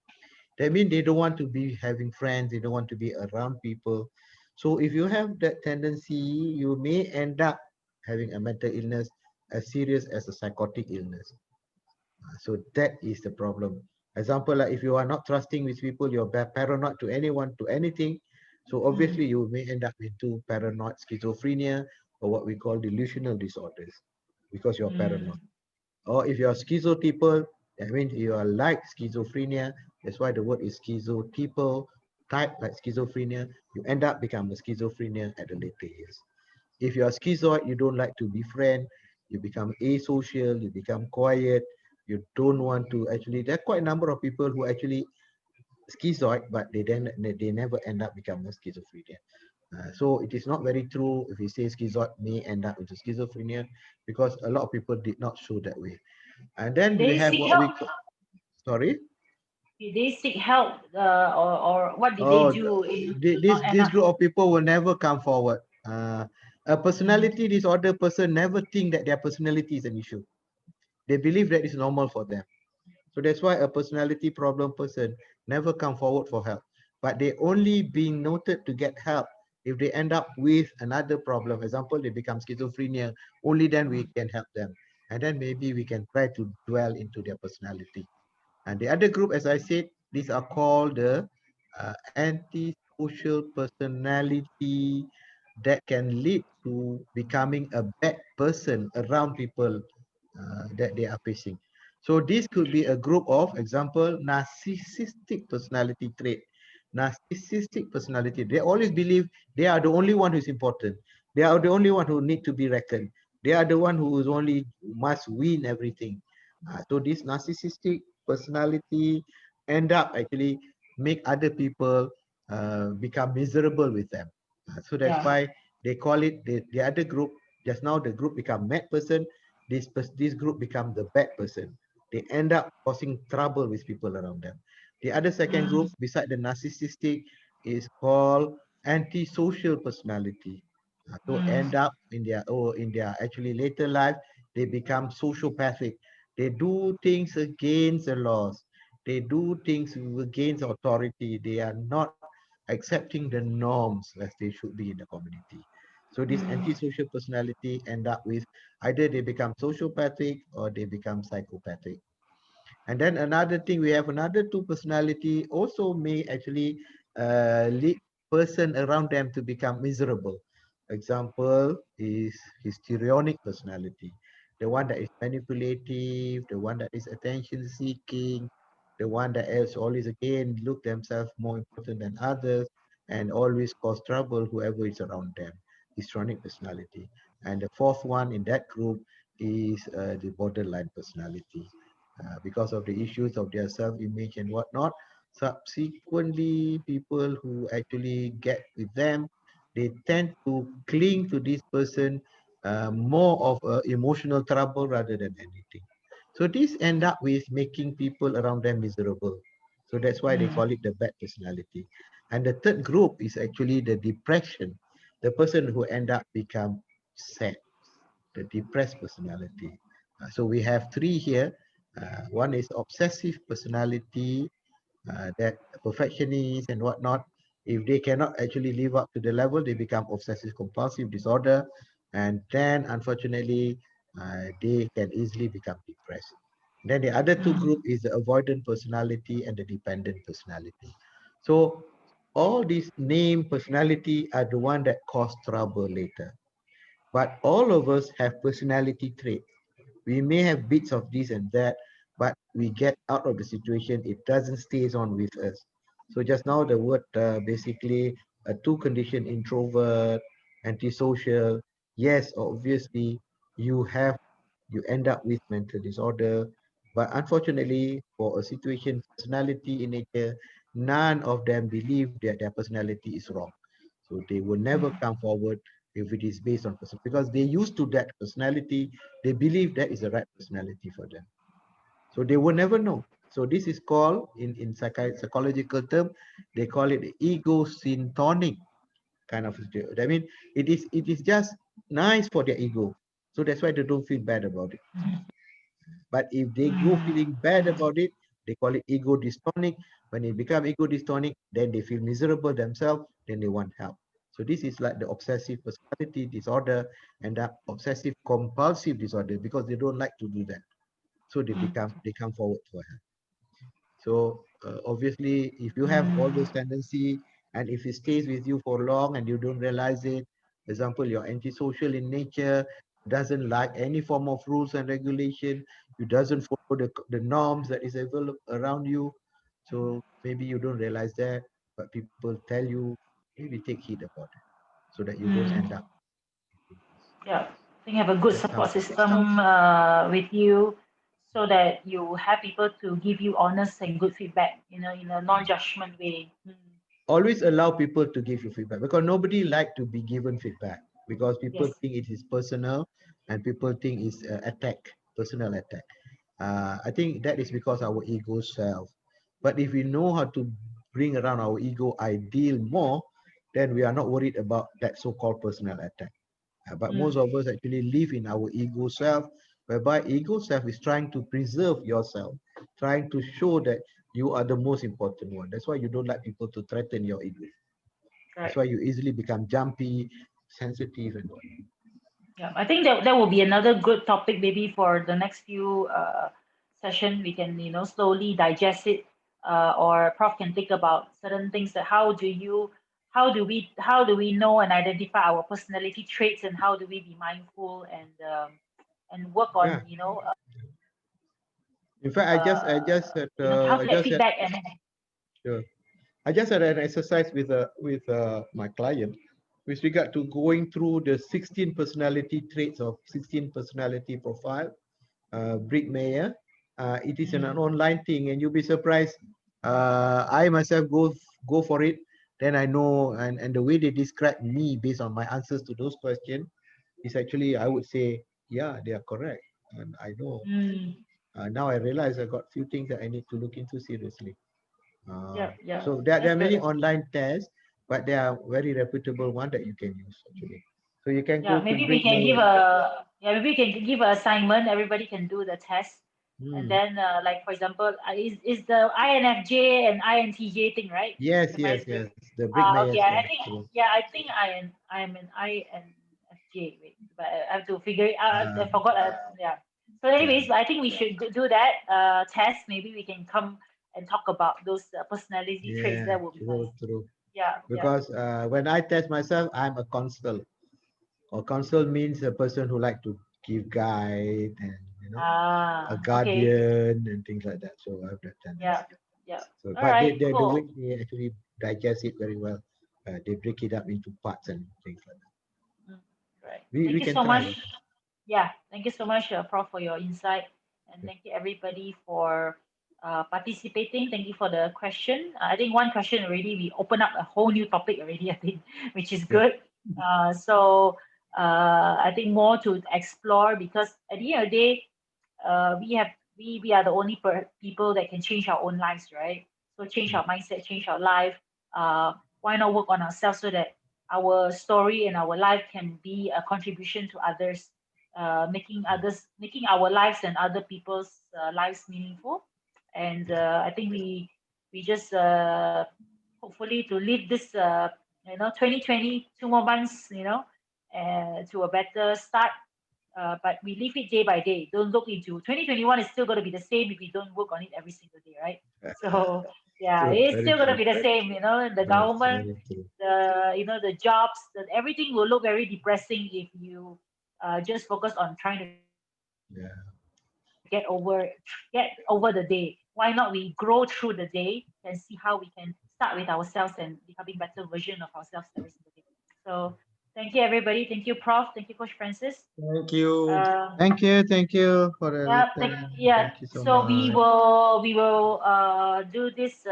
That means they don't want to be having friends, they don't want to be around people. So if you have that tendency, you may end up having a mental illness as serious as a psychotic illness. So that is the problem. Example, like if you are not trusting with people, you're paranoid to anyone, to anything. So
Mm,
obviously you may end up into paranoid schizophrenia, or what we call delusional disorders, because you're paranoid.
mm,
Or if you're schizotypal, that means you are like schizophrenia. That's why the word is schizotypal, type like schizophrenia. You end up becoming a schizophrenia at the later years. If you are schizoid, you don't like to befriend, you become asocial, you become quiet, you don't want to actually, there are quite a number of people who actually schizoid, but they never end up becoming schizophrenia. So it is not very true if we say schizoid may end up into schizophrenia, because a lot of people did not show that way. And
did
then we
they
have
seek
what
help?
we sorry.
Did they seek help, or what did they
Oh,
do in
this
not
this
enough?
group of people will never come forward. A
Mm,
personality disorder person never think that their personality is an issue. They believe that is normal for them. So that's why a personality problem person never come forward for help. But they only being noted to get help if they end up with another problem. For example, they become schizophrenia, only then we can help them. And then maybe we can try to dwell into their personality. And the other group, as I said, these are called the antisocial personality that can lead to becoming a bad person around people that they are facing. So this could be a group of, example, narcissistic personality trait. Narcissistic personality, they always believe they are the only one who's important. They are the only one who need to be reckoned. They are the one who is only must win everything. So this narcissistic personality end up actually make other people become miserable with them. So that's
yeah.
why they call it the other group. Just now the group become mad person. This group become the bad person. They end up causing trouble with people around them. The other second
Mm,
group beside the narcissistic is called antisocial personality. So
mm,
end up in their actually later life they become sociopathic. They do things against the laws. They do things against authority. They are not accepting the norms as they should be in the community. So this antisocial personality end up with either they become sociopathic or they become psychopathic. And then another thing, we have another two personality also may actually lead person around them to become miserable. Example is histrionic personality, the one that is manipulative, the one that is attention seeking, the one that is always again look themselves more important than others and always cause trouble whoever is around them. Histrionic personality. And the fourth one in that group is the borderline personality because of the issues of their self-image and whatnot. Subsequently, people who actually get with them, they tend to cling to this person more of emotional trouble rather than anything. So this end up with making people around them miserable. So that's why they call it the bad personality. And the third group is actually the depression, the person who end up become sad, the depressed personality. So we have three here. One is obsessive personality, that perfectionist and whatnot. If they cannot actually live up to the level, they become obsessive compulsive disorder. And then unfortunately, they can easily become depressed. Then the other two group is the avoidant personality and the dependent personality. So all these named personality are the one that cause trouble later. But all of us have personality traits. We may have bits of this and that, but we get out of the situation. It doesn't stays on with us. So just now the word basically a two condition introvert, antisocial. Yes, obviously you end up with mental disorder, but unfortunately for a situation personality in nature, none of them believe that their personality is wrong. So they will never come forward if it is based on person because they used to that personality. They believe that is the right personality for them. So they will never know. So this is called in psychological term, they call it ego syntonic kind of situation. I mean, it is just nice for their ego. So that's why they don't feel bad about it. But if they go feeling bad about it, they call it ego dystonic. When it become ego dystonic, then they feel miserable themselves, then they want help. So this is like the obsessive personality disorder and the obsessive compulsive disorder because they don't like to do that. So they come forward for help. So obviously, if you have all those tendency and if it stays with you for long and you don't realize it, for example, you're antisocial in nature, doesn't like any form of rules and regulation, you doesn't follow the norms that is available around you. So maybe you don't realize that, but people tell you, maybe take heed about it so that you don't end up.
Yeah, I think have a good
That's how
support system with you so that you have people to give you honest and good feedback, in a non-judgment way.
always allow people to give you feedback because nobody like to be given feedback because people
Yes.
think it is personal and people think it's attack, personal attack. I think that is because our ego self. But if we know how to bring around our ego ideal more, then we are not worried about that so-called personal attack. But most of us actually live in our ego self, whereby ego self is trying to preserve yourself, trying to show that you are the most important one. That's why you don't like people to threaten your ego. That's
Right.
why you easily become jumpy, sensitive, and all.
Yeah, I think that will be another good topic maybe for the next few session. We can slowly digest it, or Prof can think about certain things that how do we know and identify our personality traits, and how do we be mindful and work
Yeah.
on
In fact,
how to get feedback and
sure. I just had an exercise with my client with regard to going through the 16 personality traits of 16 personality profile, Brick Mayer. It is an online thing, and you'll be surprised. I myself go for it. Then I know, and the way they describe me based on my answers to those questions is actually, I would say, yeah, they are correct. And I know. Now I realize I got few things that I need to look into seriously.
yeah, yeah,
So there
that's
are many
good.
online tests, but there are very reputable one that you can use actually. So you can
Yeah,
go to
maybe we
Brick
can
Mayer.
give an assignment. Everybody can do the test, and
Hmm.
then like for example, is the INFJ and INTJ thing, right?
Yes,
Am I
yes,
saying?
yes. The Brick Mayer
Okay. I
test.
think
So,
yeah, I think I'm an INFJ. J. Wait, but I have to figure it out. I
Uh,
forgot. Yeah. So, anyways,
yeah,
I think we should do that test. Maybe we can come and talk about those personality traits.
yeah,
That would be nice.
true.
Yeah, yeah.
Because when I test myself, I'm a consul. Or consul means a person who like to give guide and a
Okay.
guardian and things like that. So I have that
Yeah,
tendency.
yeah.
So,
All
but
right,
the way
cool.
they actually digest it very well, they break it up into parts and things like that.
Mm, right.
We
Thank you
can
so
try.
much. Yeah, thank you so much, Prof, for your insight, and thank you everybody for participating. Thank you for the question. I think one question already, we open up a whole new topic already. I think, which is
Yeah.
good. So I think more to explore, because at the end of the day, we are the only people that can change our own lives, right? So change our mindset, change our life. Why not work on ourselves so that our story and our life can be a contribution to others, making our lives and other people's lives meaningful. And I think we just hopefully to live this 2020, 2 more months, to a better start. But we live it day by day. Don't look into 2021 is still going to be the same if we don't work on it every single day, right? So yeah,
True,
it's
very
still going to
true.
be the same. The
That's
government,
very true.
the jobs, everything will look very depressing if you just focus on trying to
Yeah,
get over the day. Why not we grow through the day and see how we can start with ourselves and becoming better version of ourselves every single day. So thank you everybody. Thank you, Prof. Thank you, Coach Francis.
Thank you.
Uh,
thank you for the
yeah,
listen.
yeah.
Thank you so
So we
much.
will we will do this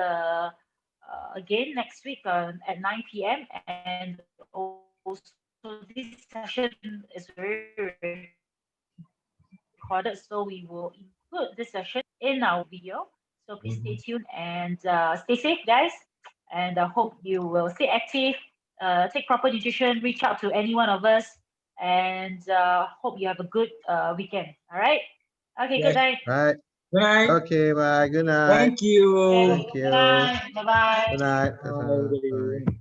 again next week at 9 p.m. And also this session is very recorded, so we will include this session in our video. So please stay tuned and stay safe, guys. And hope you will stay active. Take proper nutrition. Reach out to any one of us. And hope you have a good weekend. All right. Okay. Good night.
Yes.
Right.
Good night.
Okay, bye. Good night.
Thank
Okay.
you.
Thank
Good
you.
night. Bye bye.
Good night.
Bye, everybody.
Bye.